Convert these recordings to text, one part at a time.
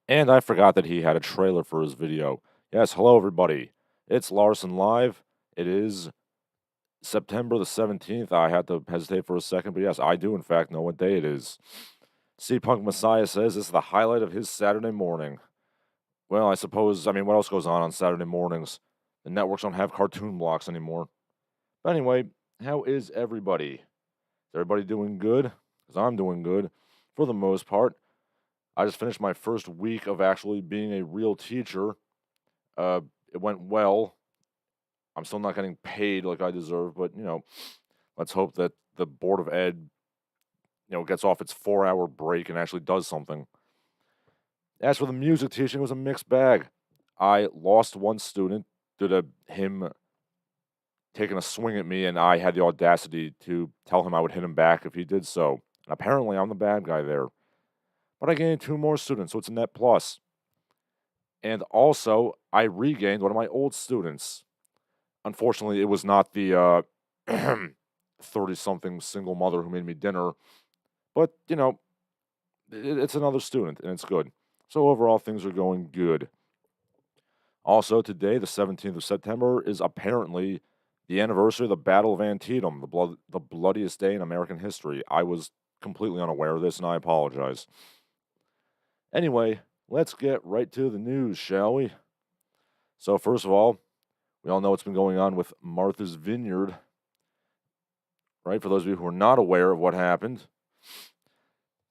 And I forgot that he had a trailer for his video. Yes, hello everybody. It's Larsen Live. It is September the 17th. I had to hesitate for a second, but yes, I do in fact know what day it is. C Punk Messiah says this is the highlight of his Saturday morning. Well, I suppose, what else goes on Saturday mornings? The networks don't have cartoon blocks anymore. But anyway, how is everybody? Is everybody doing good? Because I'm doing good for the most part. I just finished my first week of actually being a real teacher. Uh, it went well. I'm still not getting paid like I deserve, but let's hope that the Board of Ed, gets off its 4-hour break and actually does something. As for the music teaching, it was a mixed bag. I lost one student due to him taking a swing at me, and I had the audacity to tell him I would hit him back if he did so. And apparently, I'm the bad guy there. But I gained two more students, so it's a net plus. And also, I regained one of my old students. Unfortunately, it was not the 30-something single mother who made me dinner, but, it's another student, and it's good. So overall, things are going good. Also, today, the 17th of September, is apparently the anniversary of the Battle of Antietam, the bloodiest day in American history. I was completely unaware of this, and I apologize. Anyway, let's get right to the news, shall we? So, first of all, we all know what's been going on with Martha's Vineyard, right? For those of you who are not aware of what happened,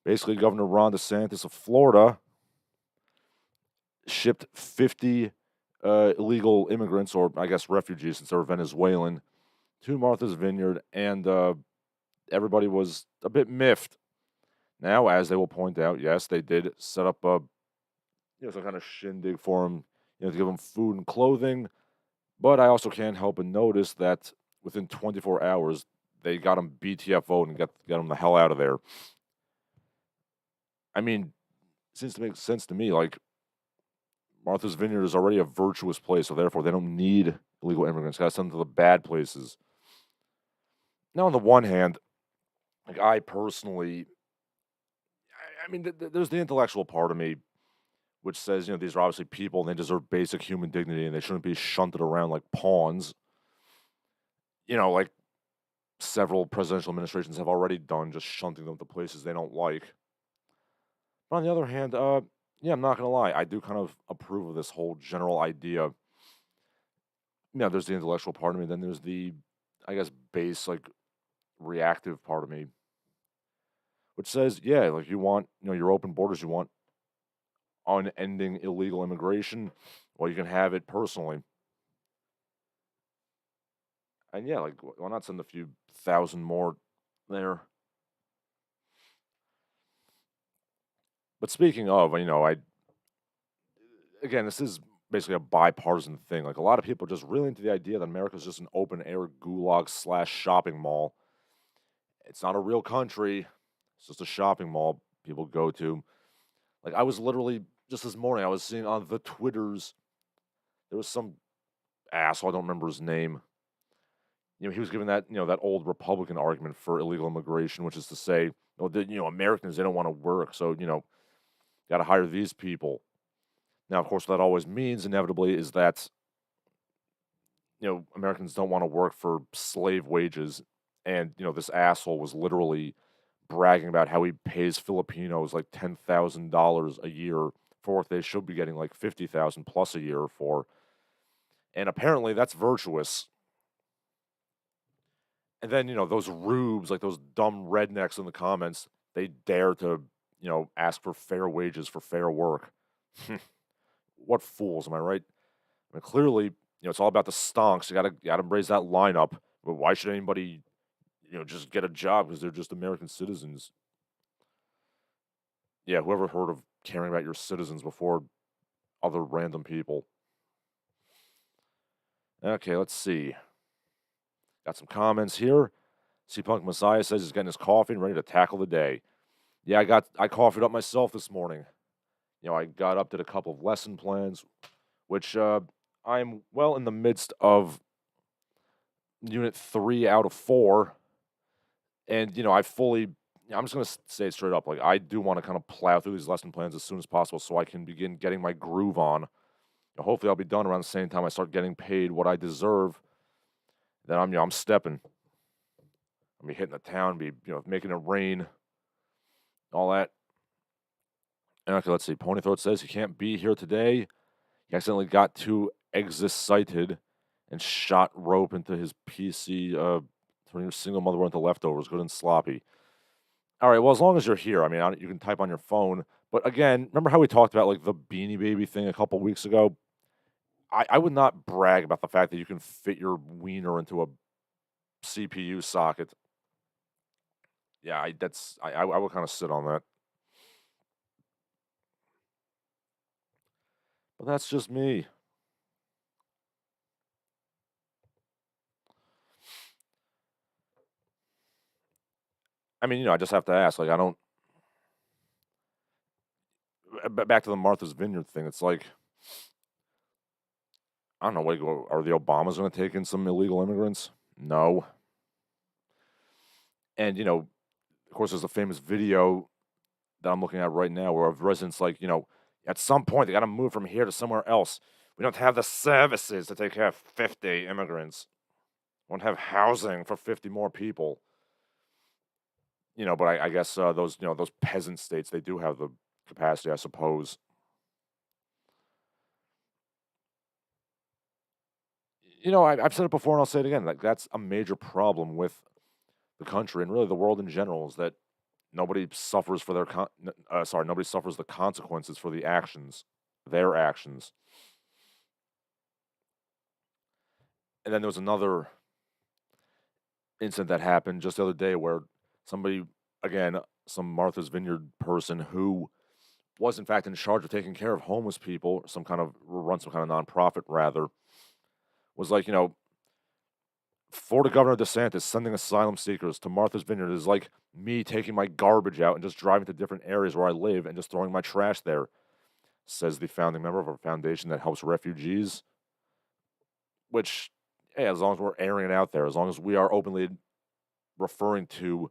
basically, Governor Ron DeSantis of Florida shipped 50 illegal immigrants, or I guess refugees since they're Venezuelan, to Martha's Vineyard, and everybody was a bit miffed. Now, as they will point out, yes, they did set up a some kind of shindig for them, to give them food and clothing. But I also can't help but notice that within 24 hours, they got them BTFO'd and got them the hell out of there. I mean, it seems to make sense to me. Like, Martha's Vineyard is already a virtuous place, so therefore they don't need illegal immigrants. Got to send them to the bad places. Now, on the one hand, like I personally, there's the intellectual part of me which says, these are obviously people and they deserve basic human dignity and they shouldn't be shunted around like pawns. Like several presidential administrations have already done, just shunting them to places they don't like. But on the other hand, yeah, I'm not gonna lie, I do kind of approve of this whole general idea. There's the intellectual part of me, then there's the, I guess, base like reactive part of me, which says, yeah, like you want, your open borders, you want unending illegal immigration. Well, you can have it personally. And yeah, like why not send a few thousand more there? But speaking of, I again, this is basically a bipartisan thing. Like a lot of people are just really into the idea that America's just an open air gulag slash shopping mall. It's not a real country. It's just a shopping mall people go to. Like I was literally just this morning, I was seeing on the Twitters, there was some asshole, I don't remember his name. He was giving that, that old Republican argument for illegal immigration, which is to say, Americans, they don't want to work. So, got to hire these people. Now, of course, what that always means inevitably is that, Americans don't want to work for slave wages. And, this asshole was literally bragging about how he pays Filipinos like $10,000 a year for what they should be getting like 50,000 plus a year for. And apparently that's virtuous. And then, those rubes, like those dumb rednecks in the comments, they dare to, ask for fair wages for fair work. What fools, am I right? Clearly, it's all about the stonks. You gotta raise that line up. But why should anybody, just get a job because they're just American citizens? Yeah, whoever heard of caring about your citizens before other random people? Okay, let's see. Got some comments here. C Punk Messiah says he's getting his coffee and ready to tackle the day. Yeah, I coffeeed up myself this morning. I got up, did a couple of lesson plans, which I'm well in the midst of unit 3 out of 4. And, I fully, yeah, I'm just gonna say it straight up. Like, I do want to kind of plow through these lesson plans as soon as possible, so I can begin getting my groove on. Hopefully, I'll be done around the same time I start getting paid what I deserve. Then I'm stepping. I'll be hitting the town, be making it rain, all that. Okay, let's see. Ponythroat says he can't be here today. He accidentally got too excited and shot rope into his PC. Turning your single mother into leftovers, good and sloppy. All right, well, as long as you're here, I mean, you can type on your phone. But again, remember how we talked about like the Beanie Baby thing a couple weeks ago? I would not brag about the fact that you can fit your wiener into a CPU socket. Yeah, I would kind of sit on that. But that's just me. I mean, I just have to ask. Like, I don't. Back to the Martha's Vineyard thing. It's like, I don't know. Like, are the Obamas going to take in some illegal immigrants? No. And of course, there's a famous video that I'm looking at right now where of residents like, at some point they got to move from here to somewhere else. We don't have the services to take care of 50 immigrants. We don't have housing for 50 more people. But I guess those peasant states, they do have the capacity, I suppose. I've said it before and I'll say it again. Like, that's a major problem with the country and really the world in general is that nobody suffers for nobody suffers the consequences for their actions. And then there was another incident that happened just the other day where somebody, again, some Martha's Vineyard person who was in fact in charge of taking care of homeless people, some kind of nonprofit rather, was like, Florida Governor DeSantis sending asylum seekers to Martha's Vineyard is like me taking my garbage out and just driving to different areas where I live and just throwing my trash there, says the founding member of a foundation that helps refugees. Which, hey, as long as we're airing it out there, as long as we are openly referring to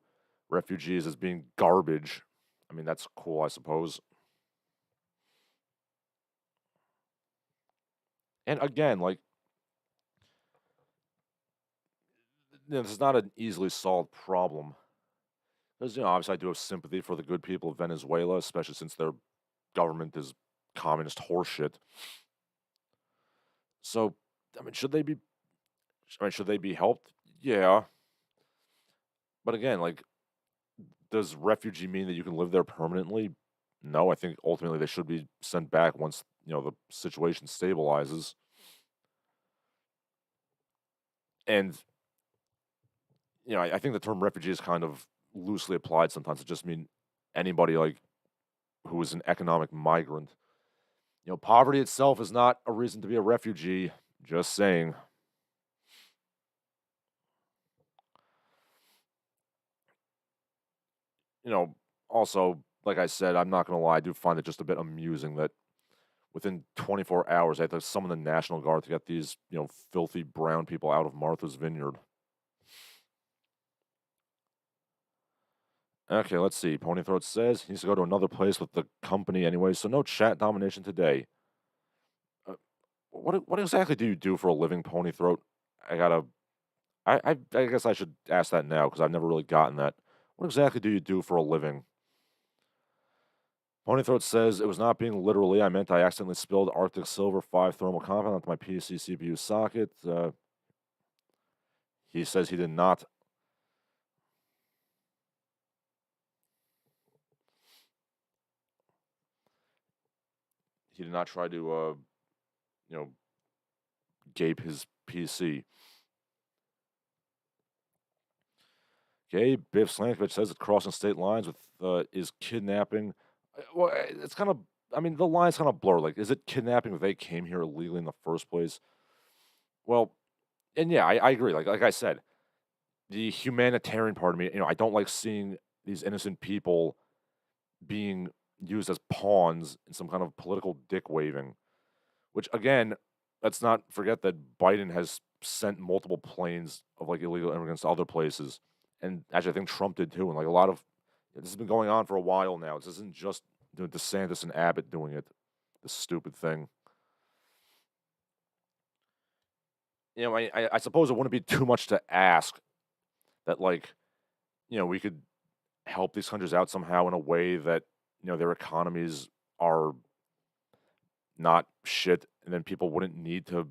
refugees as being garbage, I mean, that's cool, I suppose. And again, like, this is not an easily solved problem. Because, obviously I do have sympathy for the good people of Venezuela, especially since their government is communist horseshit. So, I mean, should they be helped? Yeah. But again, like, does refugee mean that you can live there permanently? No, I think ultimately they should be sent back once, the situation stabilizes. And, I think the term refugee is kind of loosely applied sometimes. It just mean anybody like who is an economic migrant. Poverty itself is not a reason to be a refugee. Just saying. Also, like I said, I'm not going to lie, I do find it just a bit amusing that within 24 hours, I had to summon the National Guard to get these, filthy brown people out of Martha's Vineyard. Okay, let's see. Ponythroat says he needs to go to another place with the company anyway, so no chat domination today. What exactly do you do for a living, Ponythroat? I guess I should ask that now because I've never really gotten that. What exactly do you do for a living? Ponythroat says it was not being literally. I meant I accidentally spilled Arctic Silver 5 thermal compound onto my PC CPU socket. He says he did not. He did not try to, gape his PC. Okay, Biff Slankovich says that crossing state lines with is kidnapping. Well, it's kind of. I mean, the line's kind of blurred. Like, is it kidnapping if they came here illegally in the first place? Well, and yeah, I agree. Like I said, the humanitarian part of me, I don't like seeing these innocent people being used as pawns in some kind of political dick waving. Which again, let's not forget that Biden has sent multiple planes of like illegal immigrants to other places, and actually I think Trump did too. And like a lot of This has been going on for a while now. This isn't just DeSantis and Abbott doing it. This stupid thing. I suppose it wouldn't be too much to ask that, like, we could help these countries out somehow in a way that, their economies are not shit, and then people wouldn't need to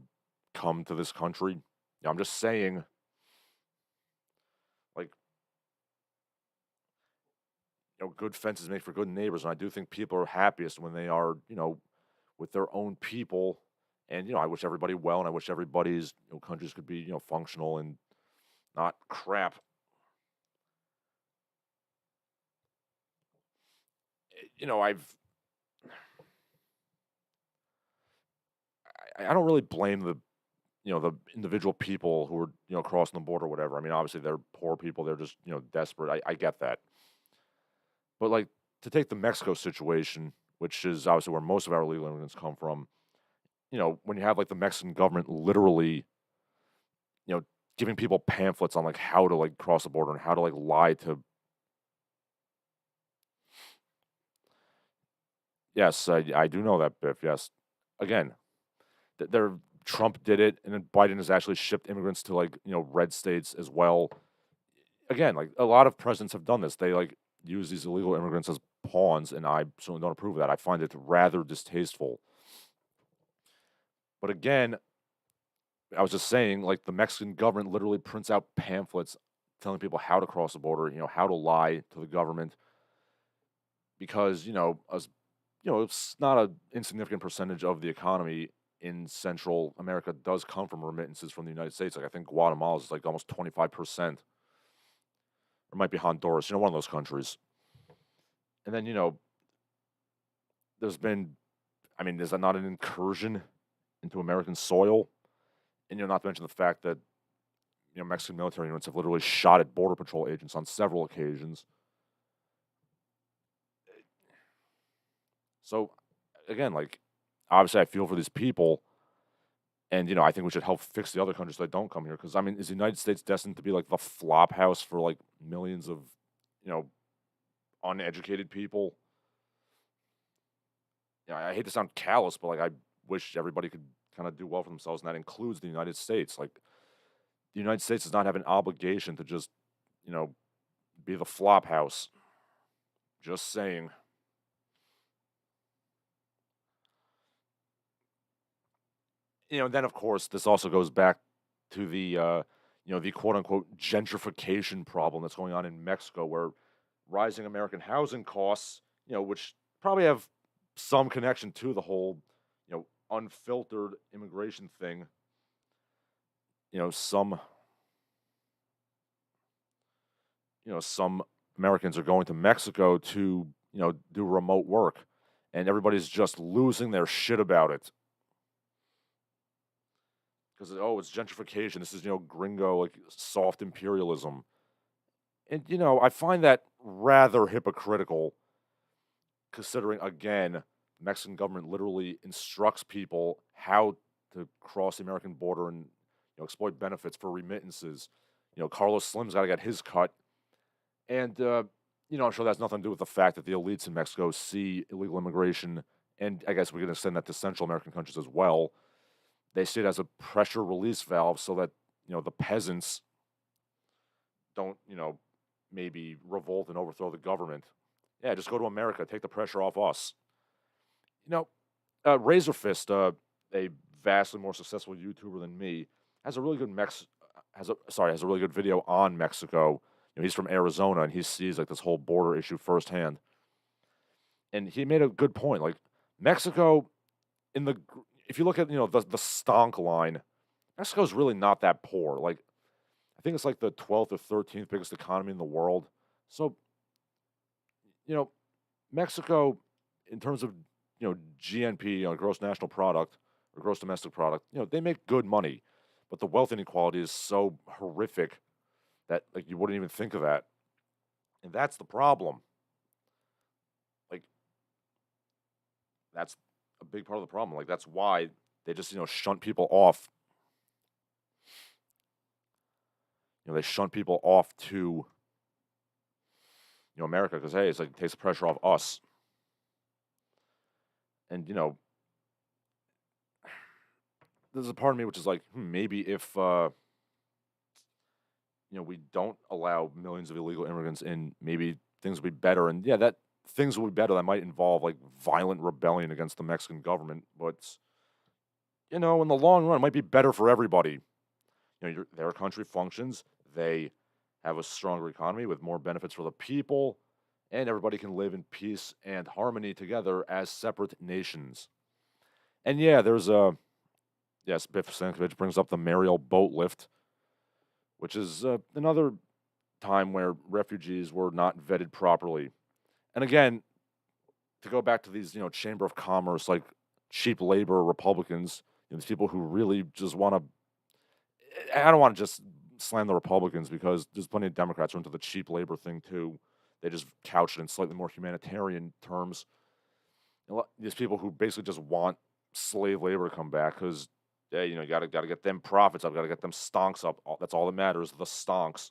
come to this country. I'm just saying, like, good fences make for good neighbors, and I do think people are happiest when they are, with their own people. And I wish everybody well, and I wish everybody's countries could be functional and not crap. I've I don't really blame the individual people who are crossing the border or whatever. I mean, obviously they're poor people, they're just desperate. I get that, but like, to take the Mexico situation, which is obviously where most of our illegal immigrants come from. When you have like the Mexican government literally, you know, giving people pamphlets on like how to like cross the border and how to like lie to. Yes, I do know that, Biff. Yes, again, there Trump did it, and then Biden has actually shipped immigrants to like red states as well. Again, like a lot of presidents have done this. They like use these illegal immigrants as pawns, and I certainly don't approve of that. I find it rather distasteful. But again, I was just saying, like the Mexican government literally prints out pamphlets telling people how to cross the border, how to lie to the government, because it's not an insignificant percentage of the economy in Central America does come from remittances from the United States. Like I think Guatemala is like almost 25%. Or it might be Honduras, one of those countries. And then, there's been, I mean, is that not an incursion into American soil? And, not to mention the fact that, Mexican military units have literally shot at Border Patrol agents on several occasions. So, again, like, obviously I feel for these people. And, I think we should help fix the other countries so they don't come here. Because, I mean, is the United States destined to be like the flop house for like millions of, uneducated people? I hate to sound callous, but like I wish everybody could kind of do well for themselves, and that includes the United States. Like the United States does not have an obligation to just, you know, be the flop house. Just saying. And then of course this also goes back to the quote unquote gentrification problem that's going on in Mexico, where rising American housing costs, which probably have some connection to the whole, unfiltered immigration thing. Some some Americans are going to Mexico to, do remote work, and everybody's just losing their shit about it. Because, oh, it's gentrification. This is, gringo, like soft imperialism. And, I find that rather hypocritical, considering, again, the Mexican government literally instructs people how to cross the American border and, exploit benefits for remittances. Carlos Slim's got to get his cut. And, I'm sure that's nothing to do with the fact that the elites in Mexico see illegal immigration, and I guess we can extend that to Central American countries as well. They see it as a pressure release valve so that, the peasants don't, maybe revolt and overthrow the government. Yeah, just go to America, take the pressure off us. Razor Fist, a vastly more successful YouTuber than me, has a really good has a really good video on Mexico. He's from Arizona, and he sees like this whole border issue firsthand. And he made a good point. Like Mexico, if you look at the stonk line, Mexico's really not that poor. Like I think it's like the 12th or 13th biggest economy in the world. So you know Mexico, in terms of GNP, gross national product or gross domestic product, they make good money, but the wealth inequality is so horrific that like you wouldn't even think of that, and that's the problem. Like that's a big part of the problem. Like that's why they just shunt people off. They shunt people off to America, because hey, it's like it takes the pressure off us. And there's a part of me which is like, maybe if we don't allow millions of illegal immigrants in, maybe things will be better. And yeah, that things will be better. That might involve like violent rebellion against the Mexican government, but in the long run, it might be better for everybody. Their country functions. They have a stronger economy with more benefits for the people, and everybody can live in peace and harmony together as separate nations. And yeah, there's a yes, Biff Stankovic brings up the Mariel boat lift, which is another time where refugees were not vetted properly. And again, to go back to these, Chamber of Commerce, like cheap labor Republicans, these people who really just want to. I don't want to just slam the Republicans because there's plenty of Democrats who are into the cheap labor thing too. They just couch it in slightly more humanitarian terms. These people who basically just want slave labor to come back because, yeah, you got to get them profits up, got to get them stonks up. That's all that matters, the stonks.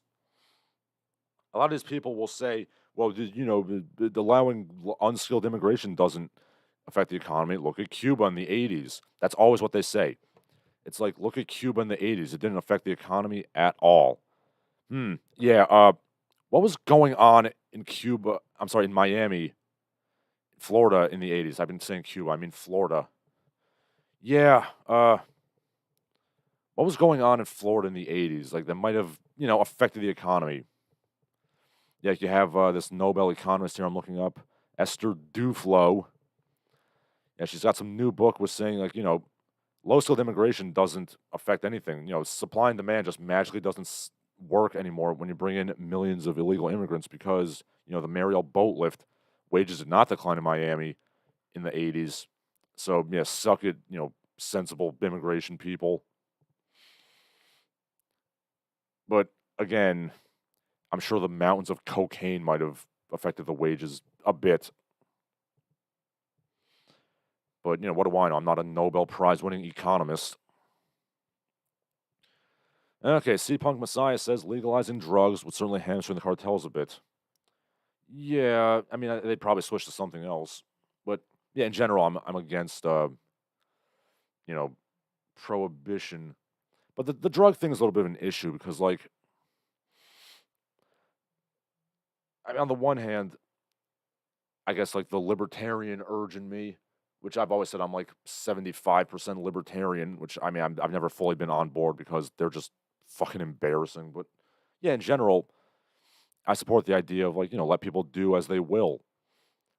A lot of these people will say, well, allowing unskilled immigration doesn't affect the economy. Look at Cuba in the 80s. That's always what they say. It's like, look at Cuba in the 80s. It didn't affect the economy at all. Yeah, what was going on in Cuba? I'm sorry, in Miami, Florida in the 80s. I've been saying Cuba, I mean Florida. Yeah, what was going on in Florida in the 80s? Like, that might have, affected the economy. Yeah, you have this Nobel economist here I'm looking up, Esther Duflo. Yeah, she's got some new book was saying, like, low skilled immigration doesn't affect anything. Supply and demand just magically doesn't work anymore when you bring in millions of illegal immigrants because, the Mariel boat lift wages did not decline in Miami in the 80s. So, yeah, suck it, sensible immigration people. But again, I'm sure the mountains of cocaine might have affected the wages a bit. But, what do I know? I'm not a Nobel Prize winning economist. Okay, C Punk Messiah says legalizing drugs would certainly hamstring the cartels a bit. Yeah, I mean, they'd probably switch to something else. But yeah, in general, I'm against, you know, prohibition. But the drug thing is a little bit of an issue because, like, I mean, on the one hand, I guess like the libertarian urge in me, which I've always said I'm like 75% libertarian, which I mean I've never fully been on board because they're just fucking embarrassing. But yeah, in general, I support the idea of like let people do as they will.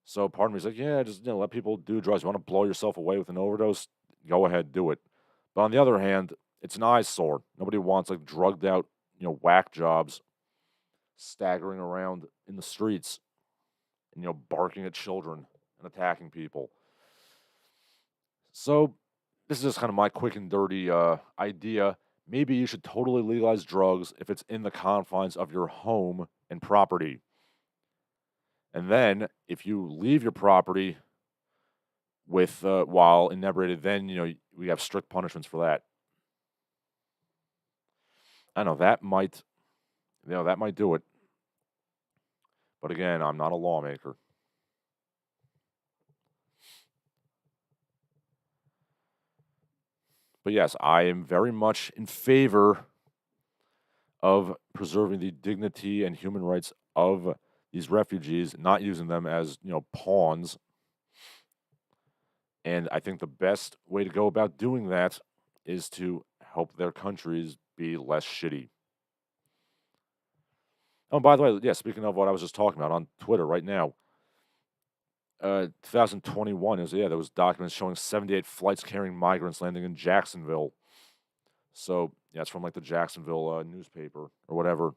So part of me is like, yeah, just let people do drugs. You want to blow yourself away with an overdose? Go ahead, do it. But on the other hand, it's an eyesore. Nobody wants like drugged out, whack jobs staggering around in the streets and barking at children and attacking people. So this is just kind of my quick and dirty idea. Maybe you should totally legalize drugs if it's in the confines of your home and property. And then if you leave your property with while inebriated, then we have strict punishments for that. I know that might do it. But again, I'm not a lawmaker. But yes, I am very much in favor of preserving the dignity and human rights of these refugees, not using them as, pawns. And I think the best way to go about doing that is to help their countries be less shitty. Oh, by the way, yeah, speaking of what I was just talking about on Twitter right now, 2021 there was documents showing 78 flights carrying migrants landing in Jacksonville. So yeah, it's from like the Jacksonville newspaper or whatever.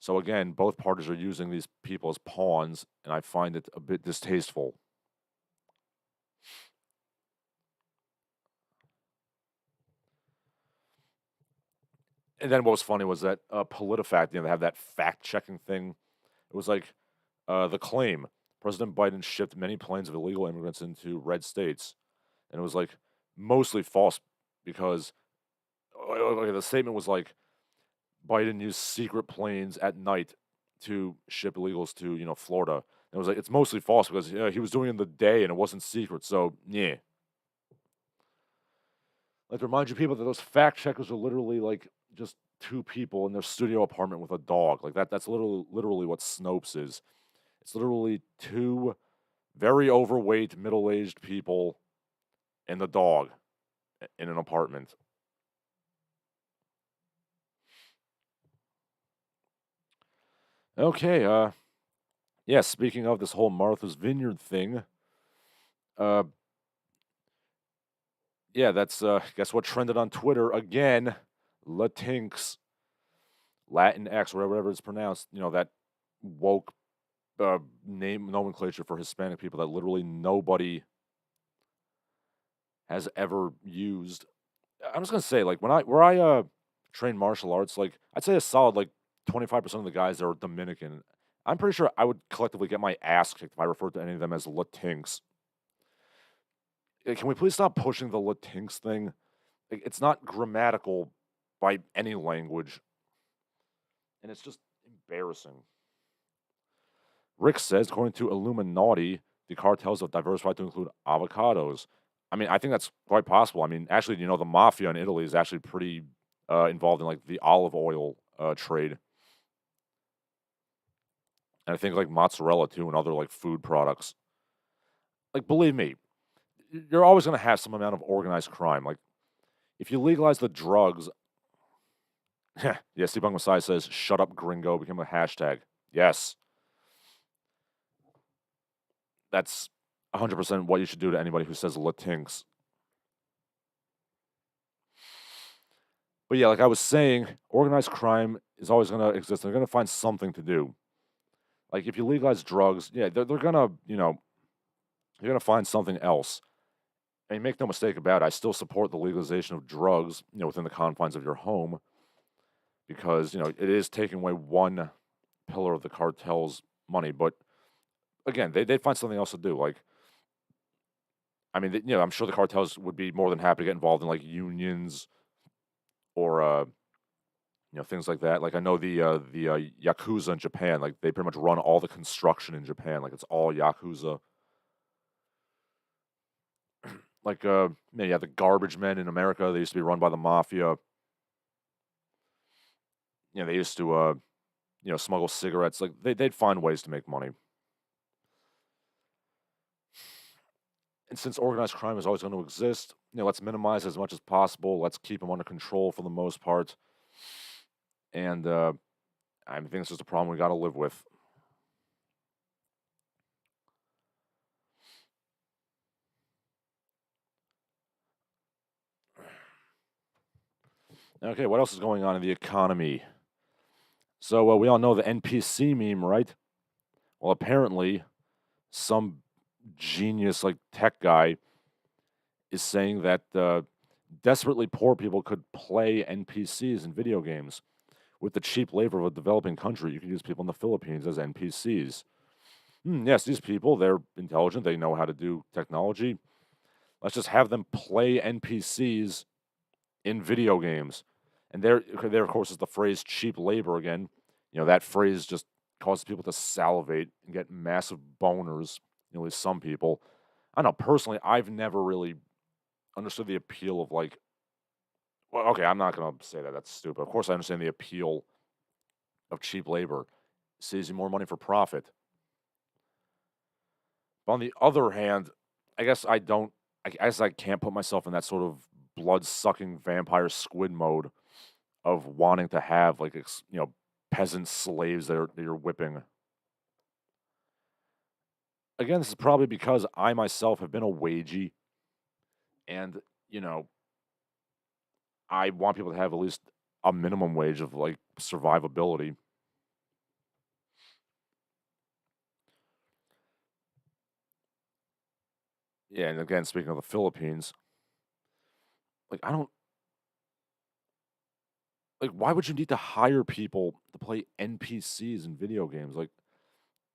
So again, both parties are using these people as pawns, and I find it a bit distasteful. And then what was funny was that PolitiFact, they have that fact-checking thing. It was like the claim: President Biden shipped many planes of illegal immigrants into red states, and it was like mostly false because the statement was like Biden used secret planes at night to ship illegals to, Florida. It was like it's mostly false because he was doing it in the day and it wasn't secret. So yeah, like to remind you people that those fact checkers are literally like just two people in their studio apartment with a dog. Like that's literally what Snopes is. It's literally two very overweight middle-aged people and the dog in an apartment. Okay, yeah, speaking of this whole Martha's Vineyard thing, uh yeah, that's guess what trended on Twitter again? Latinx, Latinx, whatever it's pronounced, that woke name nomenclature for Hispanic people that literally nobody has ever used. I'm just gonna say, like where I train martial arts, like I'd say a solid like 25% of the guys there are Dominican. I'm pretty sure I would collectively get my ass kicked if I referred to any of them as Latinx. Can we please stop pushing the Latinx thing? Like, it's not grammatical by any language, and it's just embarrassing. Rick says, according to Illuminati, the cartels have diversified to include avocados. I mean, I think that's quite possible. I mean, actually, the mafia in Italy is actually pretty involved in like the olive oil trade, and I think like mozzarella too, and other like food products. Like, believe me, you're always going to have some amount of organized crime. Like, if you legalize the drugs, yeah, Steve Messiah says, "Shut up, gringo," became a hashtag. Yes, that's 100% what you should do to anybody who says Latinx. But yeah, like I was saying, organized crime is always going to exist. They're going to find something to do. Like if you legalize drugs, yeah, they're going to, you're going to find something else. I mean, make no mistake about it, I still support the legalization of drugs, within the confines of your home because, it is taking away one pillar of the cartel's money. But again, they'd find something else to do. Like, I mean, I'm sure the cartels would be more than happy to get involved in like unions or, things like that. Like I know the yakuza in Japan, like they pretty much run all the construction in Japan. Like it's all yakuza. Like yeah, the garbage men in America, they used to be run by the mafia. They used to smuggle cigarettes. Like they'd find ways to make money. And since organized crime is always going to exist, let's minimize as much as possible. Let's keep them under control for the most part. And I think it's just a problem we got to live with. Okay, what else is going on in the economy? So we all know the NPC meme, right? Well, apparently, some genius like tech guy is saying that desperately poor people could play NPCs in video games. With the cheap labor of a developing country, you can use people in the Philippines as NPCs. Yes, these people, they're intelligent, they know how to do technology. Let's just have them play NPCs in video games. And there, of course, is the phrase cheap labor again. That phrase just causes people to salivate and get massive boners, at least some people. I don't know, personally, I've never really understood the appeal of like, well, okay, I'm not going to say that. That's stupid. Of course, I understand the appeal of cheap labor. It saves you more money for profit. But on the other hand, I guess I don't, I guess I can't put myself in that sort of blood sucking vampire squid mode of wanting to have like, peasant slaves that you're whipping. Again, this is probably because I myself have been a wagey and, I want people to have at least a minimum wage of like survivability. Yeah, and again, speaking of the Philippines, like I don't like why would you need to hire people to play NPCs in video games? Like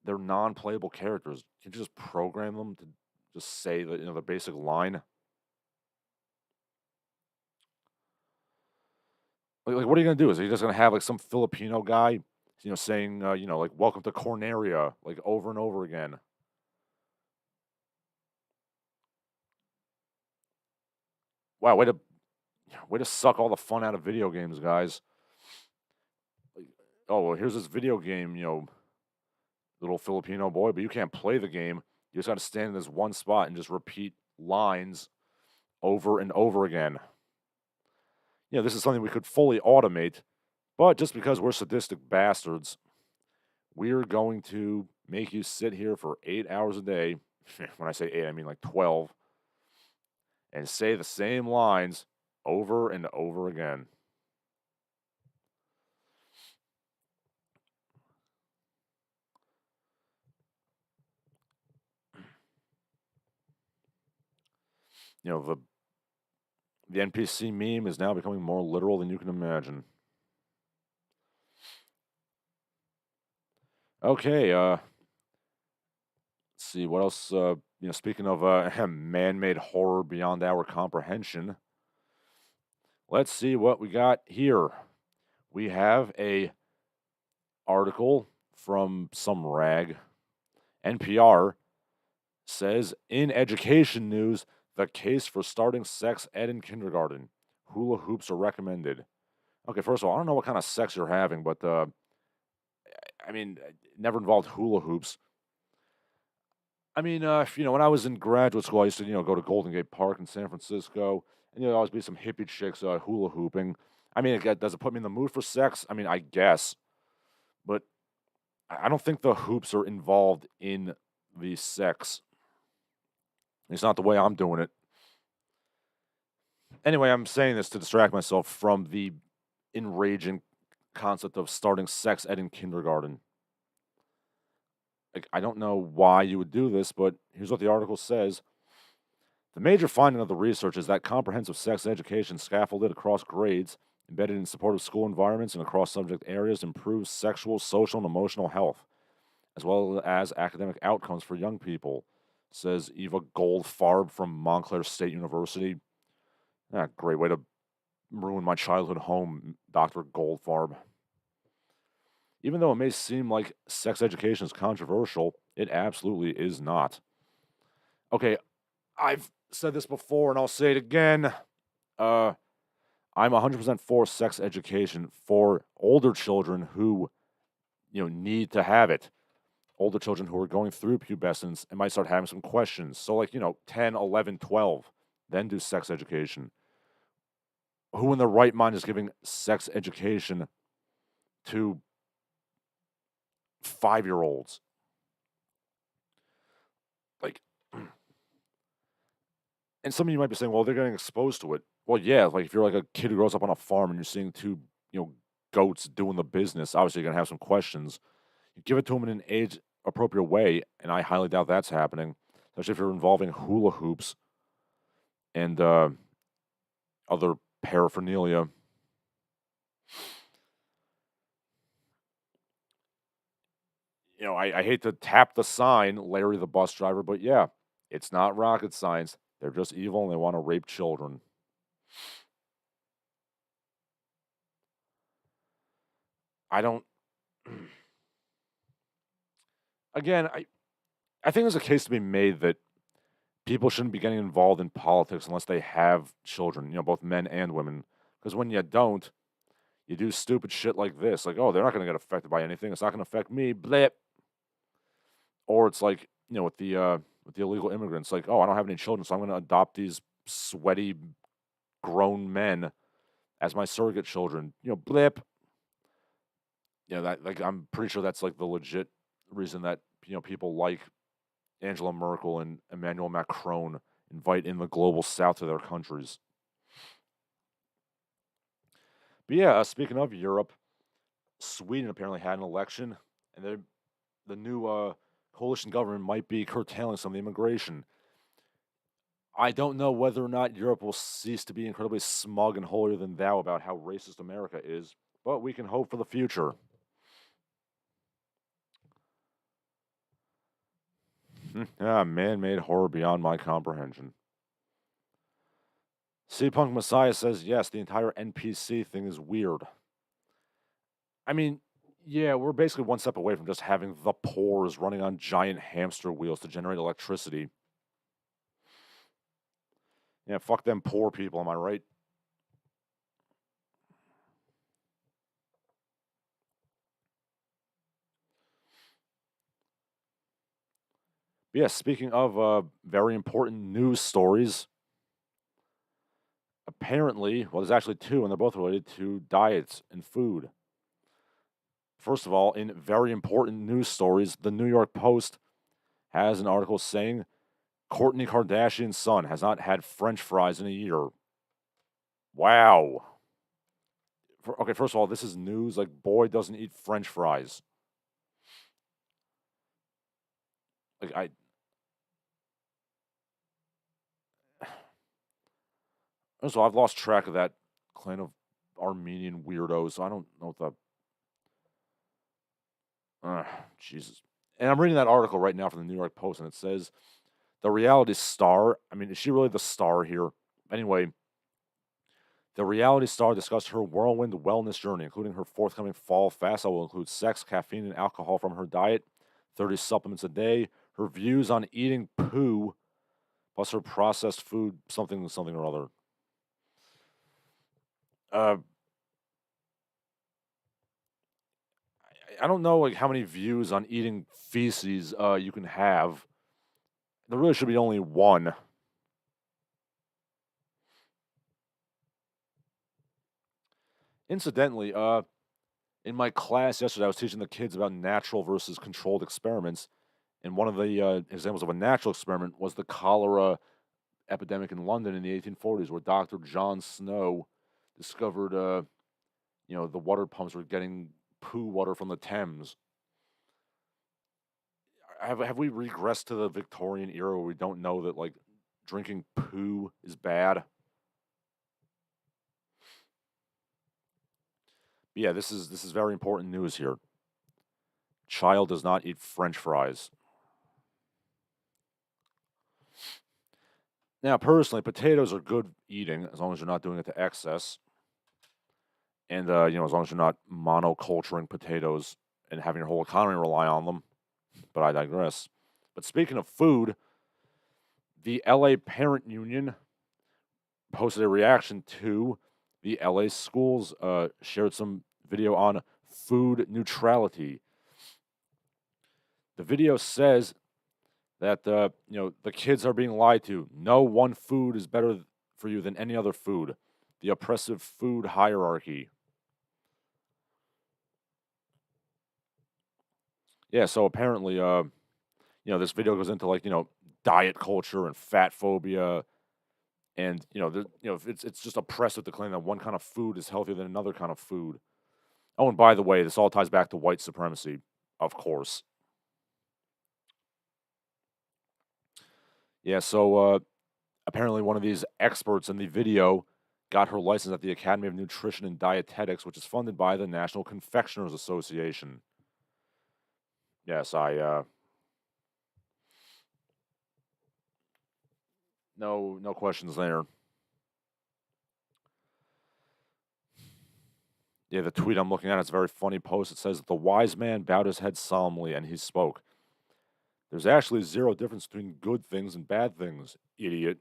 they're non-playable characters. You can just program them to just say the basic line. Like what are you gonna do? Is he just gonna have like some Filipino guy saying, like, welcome to Corneria, like, over and over again. Wow, way to suck all the fun out of video games, guys. Like, oh, well, here's this video game, little Filipino boy, but you can't play the game. You just got to stand in this one spot and just repeat lines over and over again. This is something we could fully automate, but just because we're sadistic bastards, we're going to make you sit here for 8 hours a day. When I say 8, I mean like 12, and say the same lines over and over again. The NPC meme is now becoming more literal than you can imagine. Okay, let's see what else. Speaking of man-made horror beyond our comprehension, let's see what we got here. We have a article from some rag. NPR says in education news, the case for starting sex ed in kindergarten. Hula hoops are recommended. Okay, first of all, I don't know what kind of sex you're having, but I mean, it never involved hula hoops. I mean, when I was in graduate school, I used to, go to Golden Gate Park in San Francisco, and always be some hippie chicks hula hooping. I mean, does it put me in the mood for sex? I mean, I guess, but I don't think the hoops are involved in the sex. It's not the way I'm doing it. Anyway, I'm saying this to distract myself from the enraging concept of starting sex ed in kindergarten. Like, I don't know why you would do this, but here's what the article says. The major finding of the research is that comprehensive sex education scaffolded across grades, embedded in supportive school environments and across subject areas, improves sexual, social, and emotional health, as well as academic outcomes for young people, says Eva Goldfarb from Montclair State University. Great way to ruin my childhood home, Dr. Goldfarb. Even though it may seem like sex education is controversial, it absolutely is not. Okay, I've said this before and I'll say it again. I'm 100% for sex education for older children who, need to have it. Older children who are going through pubescence and might start having some questions. So, like, 10, 11, 12, then do sex education. Who in their right mind is giving sex education to 5-year-olds? Like, and some of you might be saying, well, they're getting exposed to it. Well, yeah, like if you're like a kid who grows up on a farm and you're seeing two, goats doing the business, obviously you're going to have some questions. You give it to them in an age appropriate way, and I highly doubt that's happening, especially if you're involving hula hoops and other paraphernalia. I hate to tap the sign, Larry the bus driver, but yeah, it's not rocket science. They're just evil and they want to rape children. I don't. Again, I think there's a case to be made that people shouldn't be getting involved in politics unless they have children, both men and women. Because when you don't, you do stupid shit like this. Like, oh, they're not going to get affected by anything. It's not going to affect me. Blip. Or it's like, with the illegal immigrants, like, oh, I don't have any children, so I'm going to adopt these sweaty grown men as my surrogate children. Blip. That, like, I'm pretty sure that's like the legit reason that people like Angela Merkel and Emmanuel Macron invite in the global south to their countries. But yeah, speaking of Europe, Sweden apparently had an election, and the new coalition government might be curtailing some of the immigration. I don't know whether or not Europe will cease to be incredibly smug and holier than thou about how racist America is, but we can hope for the future. Man-made horror beyond my comprehension. C-Punk Messiah says, yes, the entire NPC thing is weird. I mean, Yeah, we're basically one step away from just having the pores running on giant hamster wheels to generate electricity. Yeah, fuck them poor people, am I right? But yeah, speaking of very important news stories, apparently, well, there's actually two, and they're both related to diets and food. First of all, in very important news stories, the New York Post has an article saying Kourtney Kardashian's son has not had French fries in a year. Wow. Okay, first of all, this is news. Like, boy doesn't eat French fries. Like, first of all, I've lost track of that clan of Armenian weirdos. So I don't know what the. Jesus. And I'm reading that article right now from the New York Post, and it says the reality star. I mean, is she really the star here? Anyway, the reality star discussed her whirlwind wellness journey, including her forthcoming fall fast that will include sex, caffeine, and alcohol from her diet, 30 supplements a day, her views on eating poo, plus her processed food, something, something or other. Uh, I don't know like how many views on eating feces you can have. There really should be only one. Incidentally, in my class yesterday, I was teaching the kids about natural versus controlled experiments, and one of the examples of a natural experiment was the cholera epidemic in London in the 1840s, where Dr. John Snow discovered, the water pumps were getting poo water from the Thames. Have we regressed to the Victorian era where we don't know that like drinking poo is bad? But yeah, this is very important news here. Child does not eat French fries. Now, personally, potatoes are good eating as long as you're not doing it to excess, and as long as you're not monoculturing potatoes and having your whole economy rely on them. But I digress. But speaking of food, the LA Parent Union posted a reaction to the LA schools, shared some video on food neutrality. The video says that the kids are being lied to. No one food is better for you than any other food. The oppressive food hierarchy. Yeah, so apparently, this video goes into like diet culture and fat phobia, and it's just oppressive to claim that one kind of food is healthier than another kind of food. Oh, and by the way, this all ties back to white supremacy, of course. Yeah, so apparently one of these experts in the video got her license at the Academy of Nutrition and Dietetics, which is funded by the National Confectioners Association. Yes, no questions there. Yeah, the tweet I'm looking at, it's a very funny post. It says, "The wise man bowed his head solemnly and he spoke. There's actually zero difference between good things and bad things, idiot."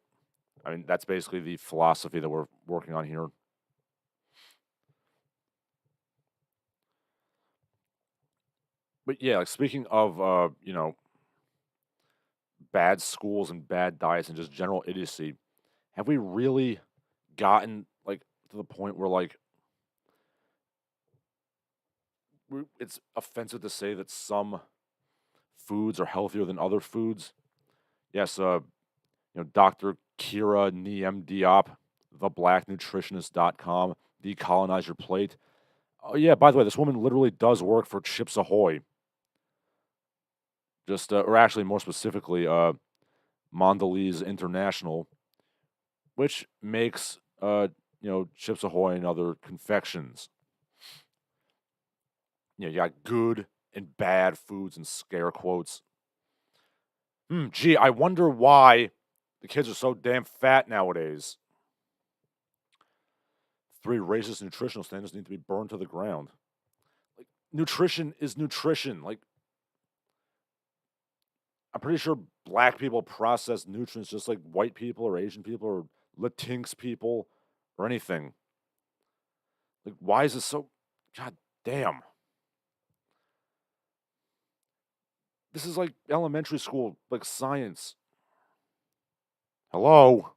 I mean, that's basically the philosophy that we're working on here. But yeah, like speaking of, bad schools and bad diets and just general idiocy, have we really gotten like to the point where like it's offensive to say that some foods are healthier than other foods? Yes, Dr. Kira Niem Diop, theblacknutritionist.com, decolonize your plate. Oh yeah, by the way, this woman literally does work for Chips Ahoy. Just or actually more specifically, Mondelez International, which makes Chips Ahoy and other confections. You got good and bad foods and scare quotes. Gee, I wonder why the kids are so damn fat nowadays. 3 racist nutritional standards need to be burned to the ground. nutrition is nutrition. Like, I'm pretty sure black people process nutrients just like white people or Asian people or Latinx people or anything. Like, why is this so? God damn. This is like elementary school, like science. Hello?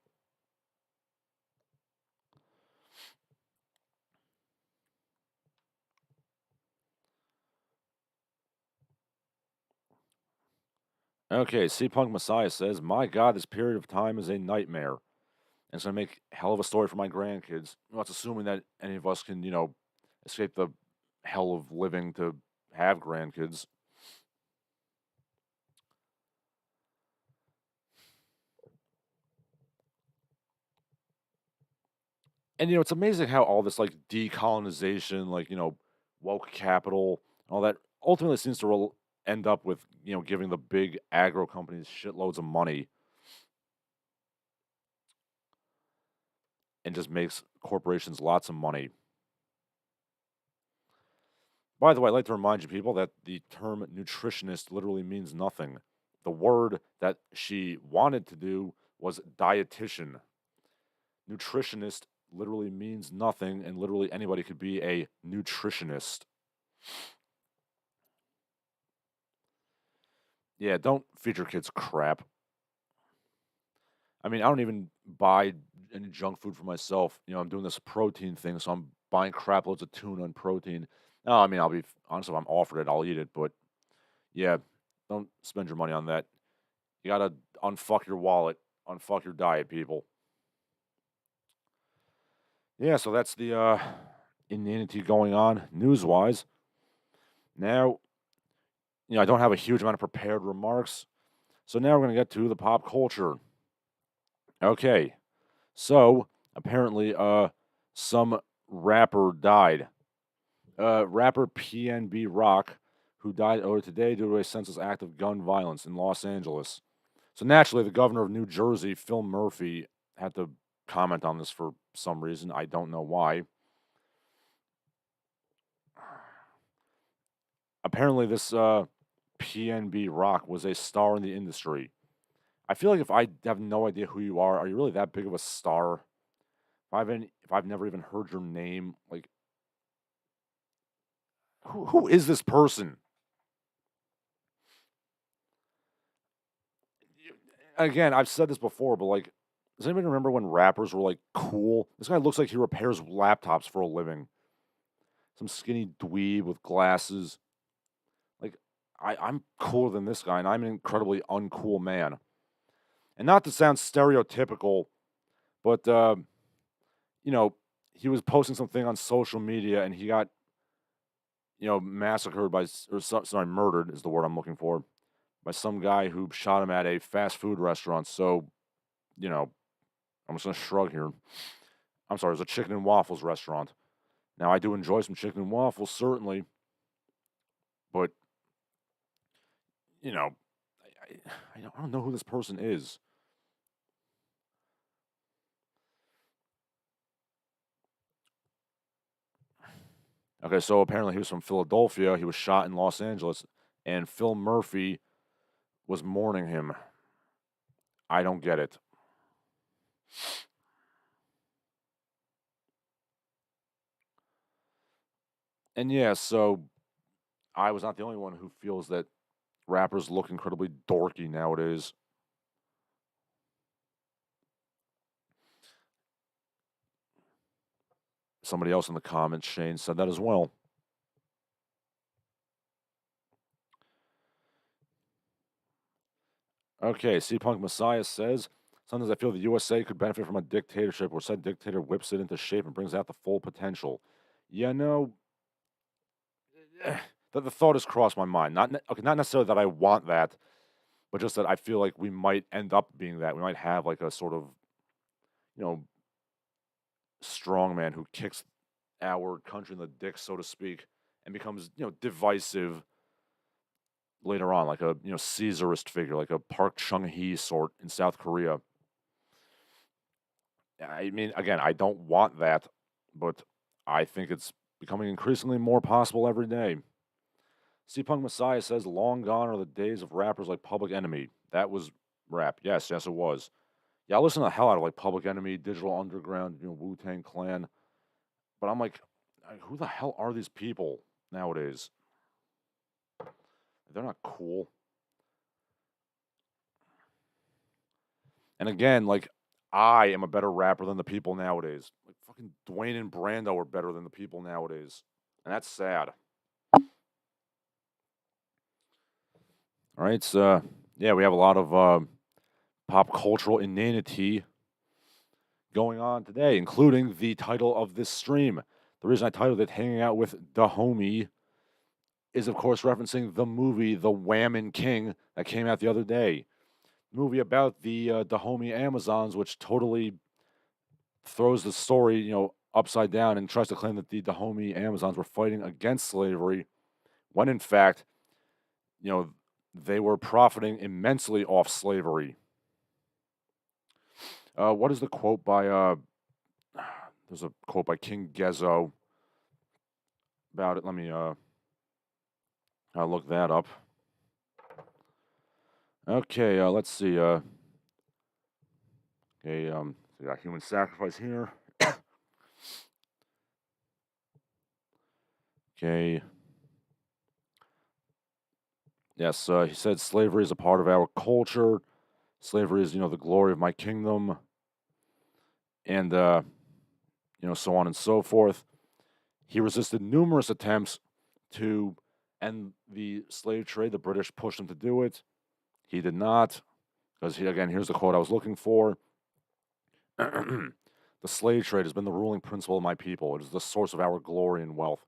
Okay, C Punk Messiah says, my God, this period of time is a nightmare. And it's going to make a hell of a story for my grandkids. Well, that's assuming that any of us can, escape the hell of living to have grandkids. And, it's amazing how all this, like, decolonization, like, woke capital, all that ultimately seems to end up with, giving the big agro companies shitloads of money and just makes corporations lots of money. By the way, I'd like to remind you people that the term nutritionist literally means nothing. The word that she wanted to do was dietitian. Nutritionist literally means nothing, and literally anybody could be a nutritionist. Yeah, don't feed your kids crap. I mean, I don't even buy any junk food for myself. I'm doing this protein thing, so I'm buying crap loads of tuna and protein. No, I mean, I'll be honest, if I'm offered it, I'll eat it. But yeah, don't spend your money on that. You gotta unfuck your wallet, unfuck your diet, people. Yeah, so that's the inanity going on news wise. Now, I don't have a huge amount of prepared remarks. So now we're gonna get to the pop culture. Okay. So apparently some rapper died. Rapper PNB Rock, who died earlier today due to a senseless act of gun violence in Los Angeles. So naturally, the governor of New Jersey, Phil Murphy, had to comment on this for some reason. I don't know why. Apparently, this PNB Rock was a star in the industry. I feel like if I have no idea who you are you really that big of a star? If I've never even heard your name, like who is this person? Again, I've said this before, but like, does anybody remember when rappers were like cool? This guy looks like he repairs laptops for a living. Some skinny dweeb with glasses. Like, I'm cooler than this guy, and I'm an incredibly uncool man. And not to sound stereotypical, but you know, he was posting something on social media, and he got massacred sorry, murdered is the word I'm looking for, by some guy who shot him at a fast food restaurant. So, you know, I'm just gonna shrug here. I'm sorry, it was a chicken and waffles restaurant. Now, I do enjoy some chicken and waffles, certainly, but you know, I don't know who this person is. Okay, so apparently he was from Philadelphia. He was shot in Los Angeles, and Phil Murphy was mourning him. I don't get it. And yeah, so I was not the only one who feels that rappers look incredibly dorky nowadays. Somebody else in the comments, Shane, said that as well. Okay, C Punk Messiah says, sometimes I feel the USA could benefit from a dictatorship where said dictator whips it into shape and brings out the full potential. Yeah, no, the thought has crossed my mind. Not necessarily that I want that, but just that I feel like we might end up being that. We might have like a sort of, you know, strongman who kicks our country in the dick, so to speak, and becomes, divisive later on, like a, Caesarist figure, like a Park Chung Hee sort in South Korea. I mean, again, I don't want that, but I think it's becoming increasingly more possible every day. C-Punk Messiah says, long gone are the days of rappers like Public Enemy. That was rap. Yes, yes, it was. Yeah, I listen to the hell out of like Public Enemy, Digital Underground, Wu-Tang Clan. But I'm like, who the hell are these people nowadays? They're not cool. And again, like, I am a better rapper than the people nowadays. Like, fucking Dwayne and Brando are better than the people nowadays. And that's sad. All right, so, yeah, we have a lot of pop cultural inanity going on today, including the title of this stream. The reason I titled it Hanging Out with Dahomey is, of course, referencing the movie The Whammin' King that came out the other day. Movie about the Dahomey Amazons, which totally throws the story, upside down and tries to claim that the Dahomey Amazons were fighting against slavery, when in fact, they were profiting immensely off slavery. What is the quote by? There's a quote by King Gezo about it. Let me I'll look that up. Okay, let's see. Okay, we got human sacrifice here. Okay. Yes, he said slavery is a part of our culture. Slavery is, the glory of my kingdom, and so on and so forth. He resisted numerous attempts to end the slave trade. The British pushed him to do it. He did not, because here's the quote I was looking for. The slave trade has been the ruling principle of my people. It is the source of our glory and wealth.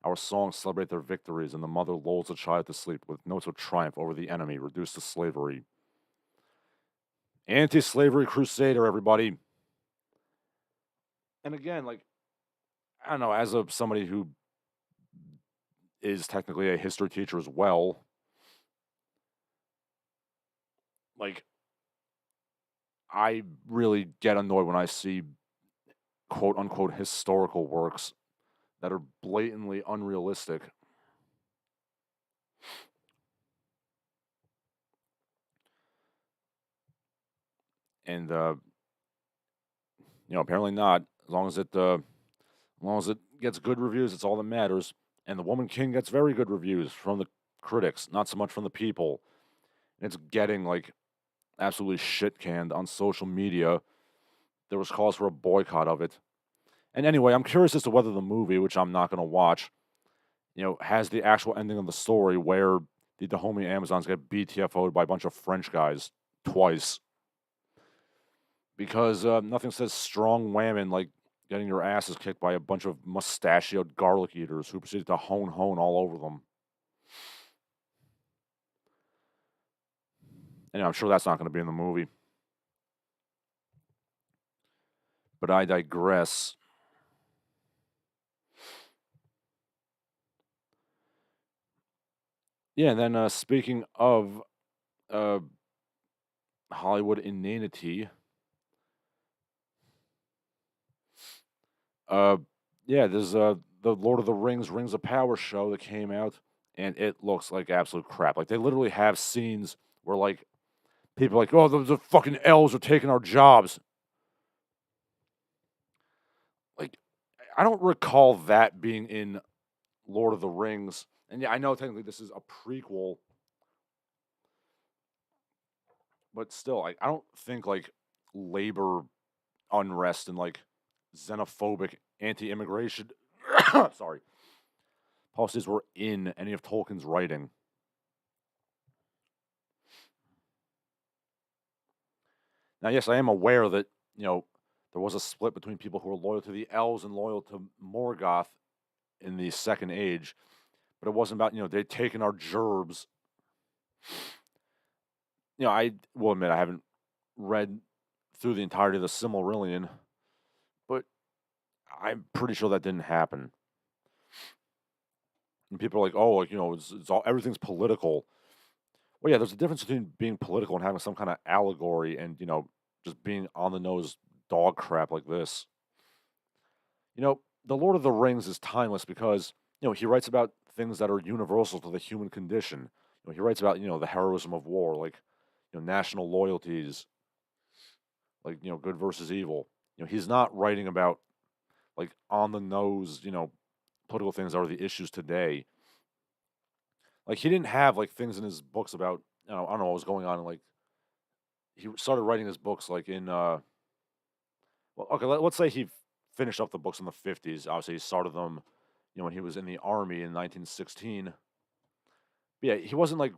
Our songs celebrate their victories, and the mother lulls the child to sleep with notes of triumph over the enemy reduced to slavery. Anti-slavery crusader, everybody. And again, like, I don't know, as of somebody who is technically a history teacher as well, like, I really get annoyed when I see quote unquote historical works that are blatantly unrealistic. And apparently not. As long as it gets good reviews, it's all that matters. And The Woman King gets very good reviews from the critics, not so much from the people. And it's getting like absolutely shit canned on social media. There was calls for a boycott of it. And anyway, I'm curious as to whether the movie, which I'm not going to watch, has the actual ending of the story where the Dahomey Amazons get BTFO'd by a bunch of French guys twice. Because nothing says strong whammon like getting your asses kicked by a bunch of mustachioed garlic eaters who proceeded to hone all over them. And I'm sure that's not going to be in the movie. But I digress. Yeah, and then speaking of Hollywood inanity, there's the Lord of the Rings of Power show that came out, and it looks like absolute crap. Like, they literally have scenes where, like, people are like, oh, the fucking elves are taking our jobs. Like, I don't recall that being in Lord of the Rings. And yeah, I know technically this is a prequel, but still, I don't think, like, labor unrest and, like, xenophobic anti-immigration sorry, policies were in any of Tolkien's writing. Now, yes, I am aware that, there was a split between people who were loyal to the elves and loyal to Morgoth in the Second Age, but it wasn't about, they'd taken our gerbs. I will admit I haven't read through the entirety of the Silmarillion, but I'm pretty sure that didn't happen. And people are like, oh, like, it's all, everything's political. Well, yeah, there's a difference between being political and having some kind of allegory and, just being on the nose dog crap like this. The Lord of the Rings is timeless because, he writes about things that are universal to the human condition. He writes about, the heroism of war, like, national loyalties, like, good versus evil. He's not writing about like on the nose, political things that are the issues today. Like he didn't have like things in his books about, I don't know what was going on. Like he started writing his books like in, well, okay, let's say he finished up the books in the 50s. Obviously, he started them, when he was in the army in 1916. But yeah, he wasn't like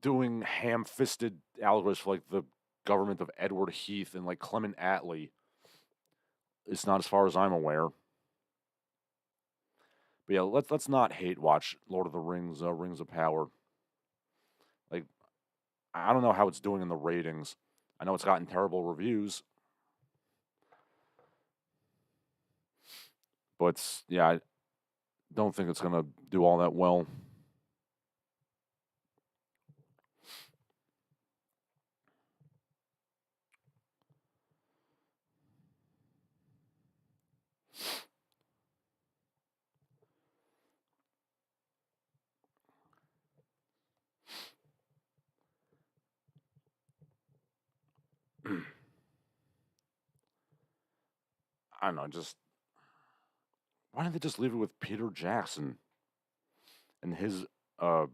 doing ham-fisted allegories for like the government of Edward Heath and like Clement Attlee. It's not as far as I'm aware. But yeah, let's not hate watch Lord of the Rings, Rings of Power. Like I don't know how it's doing in the ratings. I know it's gotten terrible reviews, but yeah, I don't think it's gonna do all that well. I don't know, just why didn't they just leave it with Peter Jackson and his uh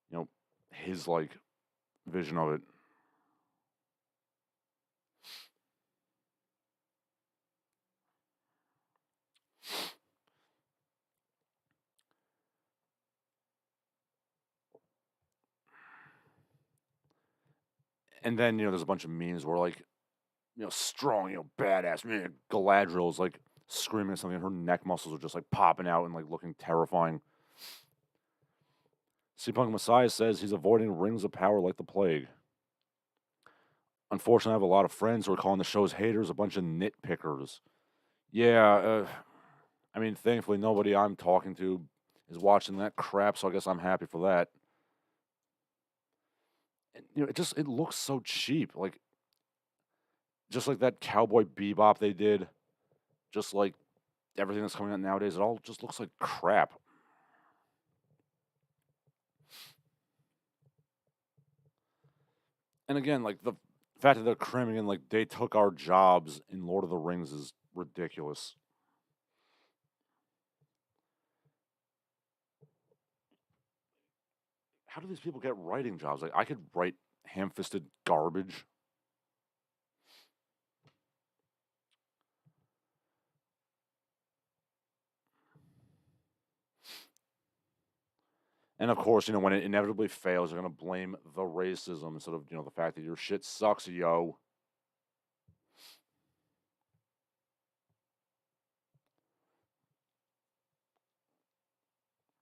you know his like vision of it. And then, there's a bunch of memes where like, strong, badass, man, Galadriel's like screaming at something and her neck muscles are just like popping out and like looking terrifying. Punk Messiah says he's avoiding rings of power like the plague. Unfortunately, I have a lot of friends who are calling the show's haters a bunch of nitpickers. Yeah, I mean, thankfully, nobody I'm talking to is watching that crap, so I guess I'm happy for that. And, it looks so cheap, like just like that Cowboy Bebop they did, just like everything that's coming out nowadays. It all just looks like crap. And again, like the fact that they're cramming in like they took our jobs in Lord of the Rings is ridiculous. How do these people get writing jobs? Like I could write ham-fisted garbage. And of course, when it inevitably fails, they're gonna blame the racism instead of, the fact that your shit sucks, yo.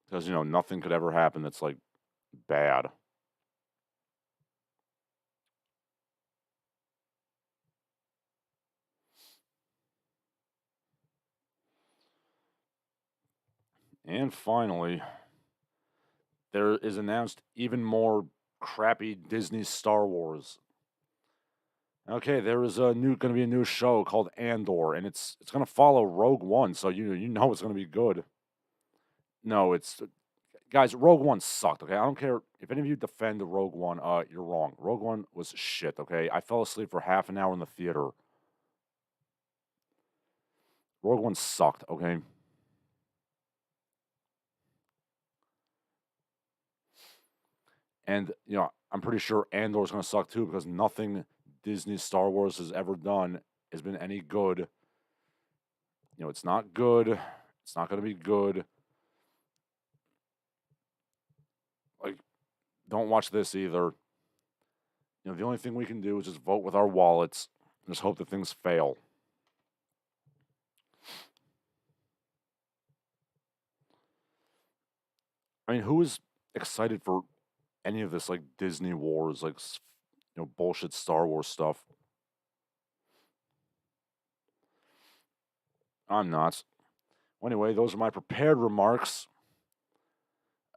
Because, nothing could ever happen that's like bad. And finally, there is announced even more crappy Disney Star Wars. Okay, there is going to be a new show called Andor, and it's going to follow Rogue One, so you know it's going to be good. No, it's guys. Rogue One sucked. Okay, I don't care if any of you defend Rogue One. You're wrong. Rogue One was shit. Okay, I fell asleep for half an hour in the theater. Rogue One sucked. Okay, and I'm pretty sure Andor's going to suck too because nothing Disney Star Wars has ever done has been any good. It's not good. It's not going to be good. Like, don't watch this either. The only thing we can do is just vote with our wallets and just hope that things fail. I mean, who is excited for any of this like Disney Wars, like bullshit Star Wars stuff? I'm not. Well, anyway, those are my prepared remarks.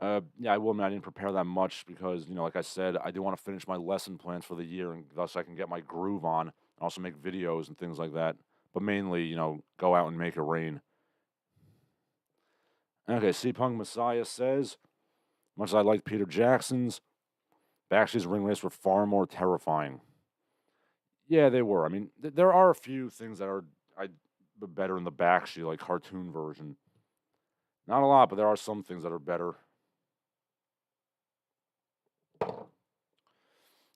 Yeah, I will admit I didn't prepare that much because, like I said, I do want to finish my lesson plans for the year and thus I can get my groove on and also make videos and things like that. But mainly, go out and make it rain. Okay, C-Punk Messiah says, much as I liked Peter Jackson's, Bakshi's ring race were far more terrifying. Yeah, they were. I mean, there are a few things that are better in the Bakshi, like cartoon version. Not a lot, but there are some things that are better.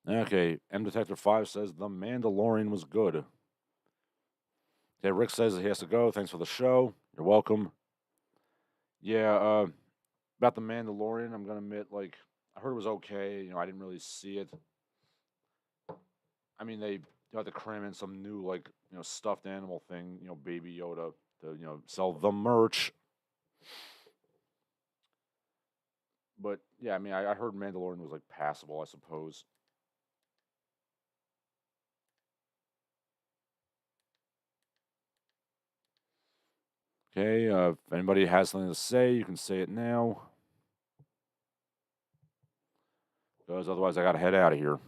Okay, M Detector 5 says The Mandalorian was good. Okay, Rick says that he has to go. Thanks for the show. You're welcome. Yeah, about The Mandalorian, I'm going to admit, like, I heard it was okay. You know, I didn't really see it. I mean, they had to cram in some new, like, you know, stuffed animal thing, you know, Baby Yoda, to, you know, sell the merch. But, yeah, I mean, I heard Mandalorian was, like, passable, I suppose. Okay, if anybody has something to say, you can say it now. Because otherwise, I got to head out of here.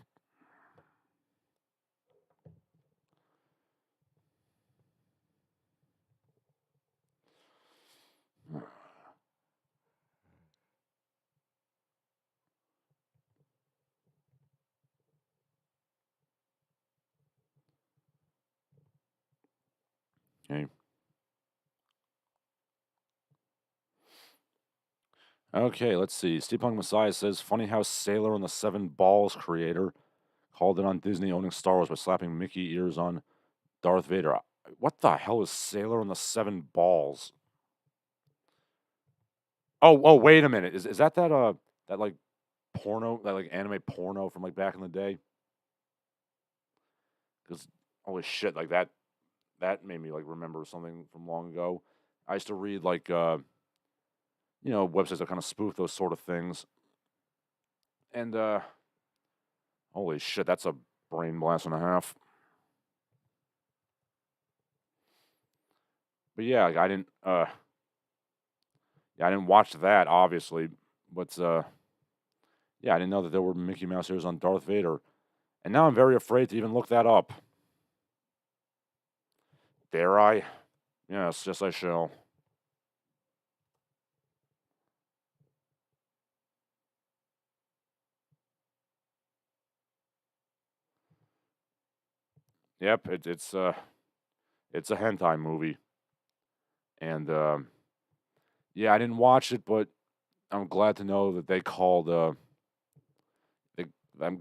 Okay. Okay, let's see. Steampunk Messiah says, funny how Sailor and the Seven Balls creator called it on Disney owning Star Wars by slapping Mickey ears on Darth Vader. What the hell is Sailor and the Seven Balls? Oh, wait a minute. Is that that like porno, that like anime porno from like back in the day? Because holy shit, like that made me like remember something from long ago. I used to read like you know, websites that kind of spoof those sort of things. And holy shit, that's a brain blast and a half. But yeah, like, I didn't watch that obviously, but yeah, I didn't know that there were Mickey Mouse ears on Darth Vader. And now I'm very afraid to even look that up. Dare I? Yes, I shall. Yep, it's a hentai movie, and yeah, I didn't watch it, but I'm glad to know that they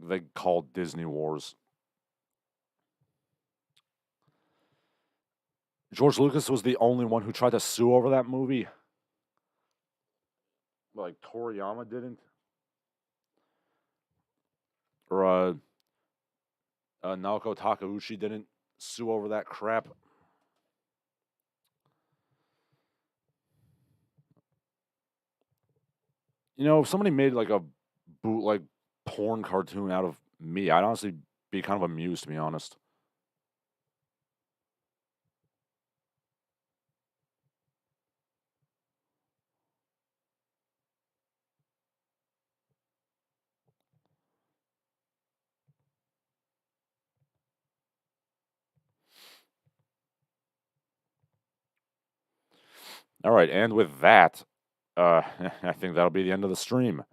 they called Disney Wars. George Lucas was the only one who tried to sue over that movie. Like Toriyama didn't, or Naoko Takeuchi didn't sue over that crap. You know, if somebody made like a bootleg porn cartoon out of me, I'd honestly be kind of amused, to be honest. All right, and with that, I think that'll be the end of the stream.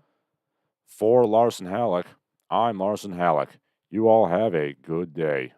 For Larsen Halleck, I'm Larsen Halleck. You all have a good day.